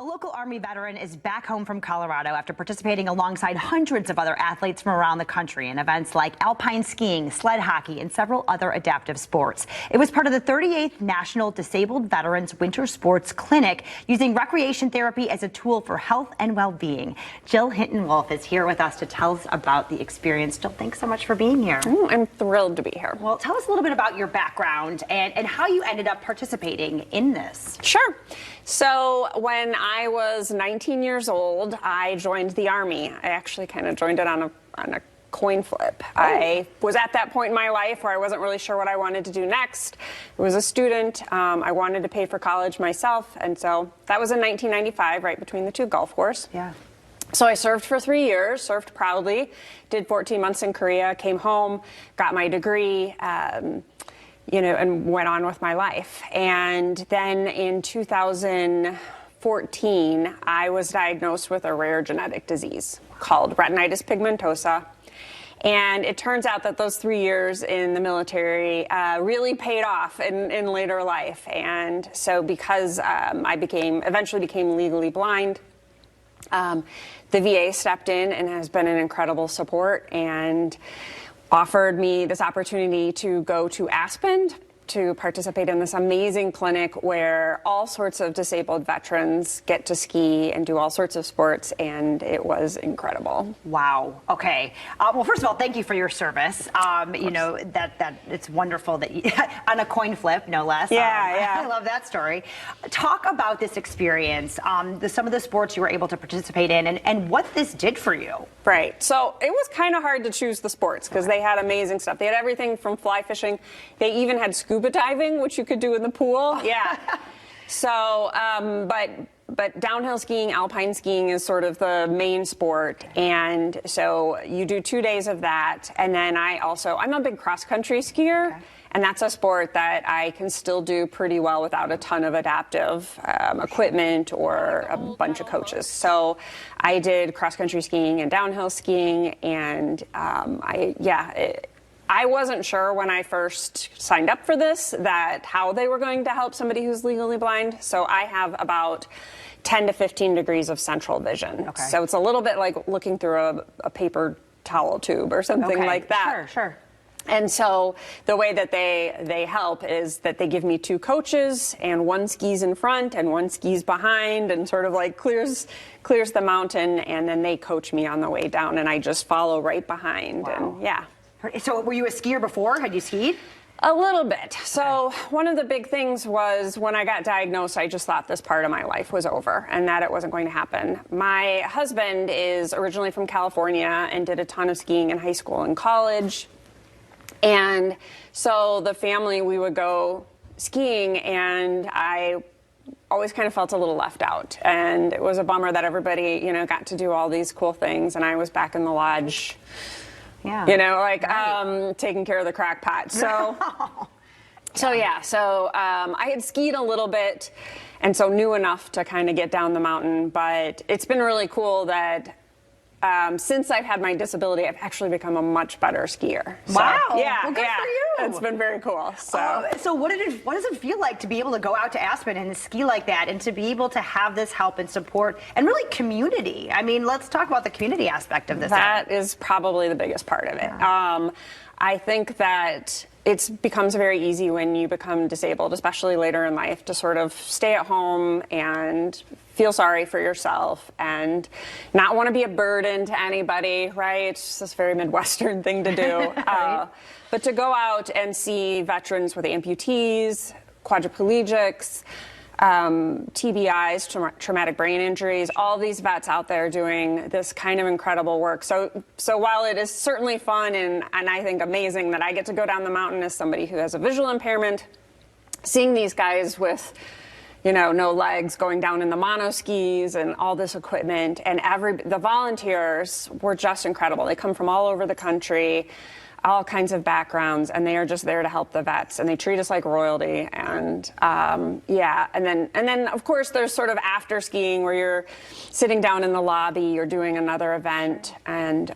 A local Army veteran is back home from Colorado after participating alongside hundreds of other athletes from around the country in events like alpine skiing, sled hockey, and several other adaptive sports. It was part of the 38th National Disabled Veterans Winter Sports Clinic, using recreation therapy as a tool for health and well-being. Jill Hinton-Wolfe is here with us to tell us about the experience. Jill, thanks so much for being here. I'm thrilled to be here. Well, tell us a little bit about your background and how you ended up participating in this. Sure. So when I was 19 years old, I joined the Army. I actually kind of joined it on a coin flip. Oh. I was at that point in my life where I wasn't really sure what I wanted to do next. I was a student. I wanted to pay for college myself. And so that was in 1995, right between the two Gulf Wars. Yeah. So I served for 3 years, served proudly, did 14 months in Korea, came home, got my degree, and went on with my life. And then in 2014, I was diagnosed with a rare genetic disease called retinitis pigmentosa. And it turns out that those 3 years in the military really paid off in later life. And so because I eventually became legally blind, the VA stepped in and has been an incredible support and offered me this opportunity to go to Aspen to participate in this amazing clinic where all sorts of disabled veterans get to ski and do all sorts of sports, and it was incredible. Wow. Okay. Well, first of all, thank you for your service. That it's wonderful that you, on a coin flip, no less. Yeah. I love that story. Talk about this experience, some of the sports you were able to participate in, and what this did for you. Right. So it was kind of hard to choose the sports because they had amazing stuff. They had everything from fly fishing. They even had scuba diving, which you could do in the pool. Yeah. So, but downhill skiing, alpine skiing is sort of the main sport. And so you do 2 days of that. And then I'm a big cross-country skier. Okay. And that's a sport that I can still do pretty well without a ton of adaptive equipment or a bunch of coaches. So I did cross-country skiing and downhill skiing. And I wasn't sure when I first signed up for this how they were going to help somebody who's legally blind. So I have about 10 to 15 degrees of central vision. Okay. So it's a little bit like looking through a paper towel tube or something like that. Sure. And so the way that they help is that they give me two coaches, and one skis in front and one skis behind and sort of like clears the mountain, and then they coach me on the way down, and I just follow right behind. Wow. And yeah. So were you a skier before? Had you skied? A little bit. So one of the big things was when I got diagnosed, I just thought this part of my life was over and that it wasn't going to happen. My husband is originally from California and did a ton of skiing in high school and college. And so the family, we would go skiing, and I always kind of felt a little left out. And it was a bummer that everybody, got to do all these cool things, and I was back in the lodge. Yeah. Taking care of the crock pot. So, I had skied a little bit, and so knew enough to kind of get down the mountain. But it's been really cool that since I've had my disability, I've actually become a much better skier. So, wow. Yeah. Well, good for you. It's been very cool. So what does it feel like to be able to go out to Aspen and ski like that, and to be able to have this help and support and really community? I mean, let's talk about the community aspect of this. That is probably the biggest part of it. Yeah. I think that it becomes very easy when you become disabled, especially later in life, to sort of stay at home and feel sorry for yourself and not want to be a burden to anybody, right? It's just this very Midwestern thing to do. Right. But to go out and see veterans with amputees, quadriplegics, TBIs, traumatic brain injuries, all these vets out there doing this kind of incredible work. So while it is certainly fun and I think amazing that I get to go down the mountain as somebody who has a visual impairment, seeing these guys with, no legs going down in the monoskis and all this equipment, and the volunteers were just incredible. They come from all over the country, all kinds of backgrounds, and they are just there to help the vets, and they treat us like royalty. And and then of course there's sort of after skiing where you're sitting down in the lobby, you're doing another event, and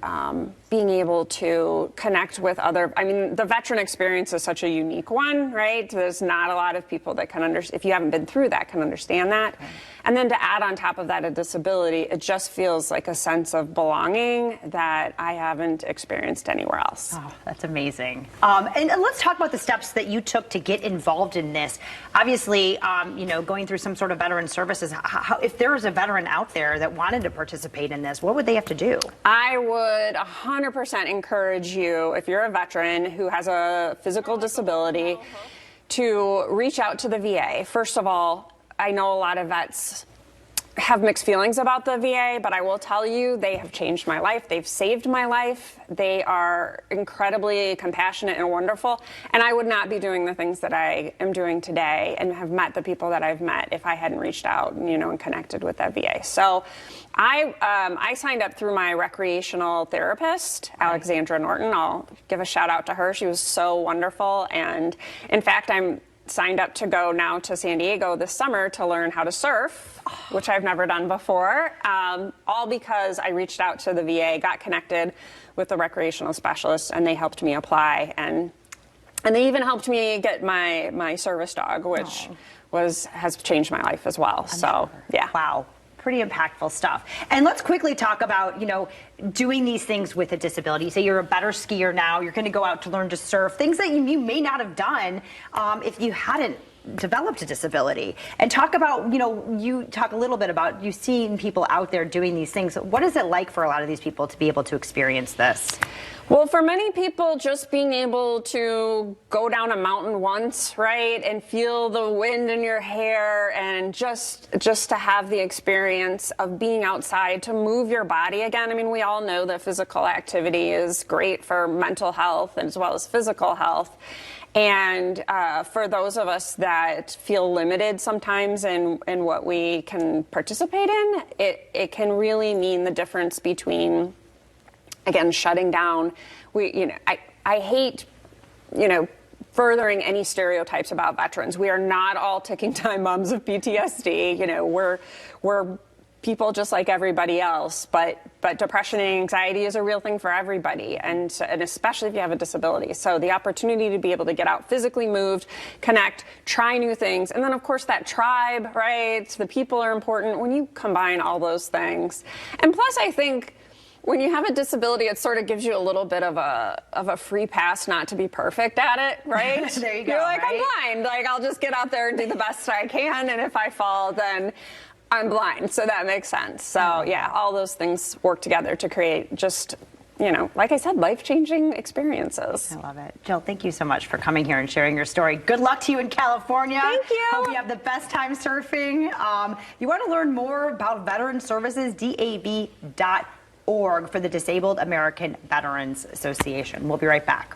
being able to connect with other. I mean, the veteran experience is such a unique one, right? There's not a lot of people that can if you haven't been through that, can understand that. Okay. And then to add on top of that a disability, it just feels like a sense of belonging that I haven't experienced anywhere else. Oh, that's amazing. And let's talk about the steps that you took to get involved in this. Obviously, going through some sort of veteran services, if there was a veteran out there that wanted to participate in this, what would they have to do? I would 100% encourage you, if you're a veteran who has a physical disability, to reach out to the VA. First of all, I know a lot of vets have mixed feelings about the VA, but I will tell you, they have changed my life. They've saved my life. They are incredibly compassionate and wonderful. And I would not be doing the things that I am doing today and have met the people that I've met if I hadn't reached out, and connected with that VA. So I signed up through my recreational therapist, Alexandra Norton. I'll give a shout out to her. She was so wonderful. And in fact, I'm signed up to go now to San Diego this summer to learn how to surf, which I've never done before, all because I reached out to the VA, got connected with the recreational specialist, and they helped me apply. And they even helped me get my service dog, which has changed my life as well. So, yeah. Wow. Pretty impactful stuff. And let's quickly talk about, doing these things with a disability. You say you're a better skier now, you're going to go out to learn to surf, things that you may not have done if you hadn't developed a disability. And talk about, you talk a little bit about you seeing people out there doing these things. What is it like for a lot of these people to be able to experience this? Well, for many people, just being able to go down a mountain once, right, and feel the wind in your hair, and just to have the experience of being outside, to move your body again. I mean, we all know that physical activity is great for mental health as well as physical health. And for those of us that feel limited sometimes in what we can participate in, it can really mean the difference between, again, shutting down. I hate, furthering any stereotypes about veterans. We are not all ticking time bombs of PTSD. We're people just like everybody else, but depression and anxiety is a real thing for everybody, and especially if you have a disability. So the opportunity to be able to get out, physically moved, connect, try new things, and then of course that tribe, right? The people are important when you combine all those things. And plus, I think when you have a disability, it sort of gives you a little bit of a free pass not to be perfect at it, right? There you go. You're like, right? I'm blind. Like, I'll just get out there and do the best I can, and if I fall, then I'm blind. So that makes sense. So yeah, all those things work together to create just, like I said, life-changing experiences. I love it. Jill, thank you so much for coming here and sharing your story. Good luck to you in California. Thank you. Hope you have the best time surfing. You want to learn more about veteran services, DAV.org for the Disabled American Veterans Association. We'll be right back.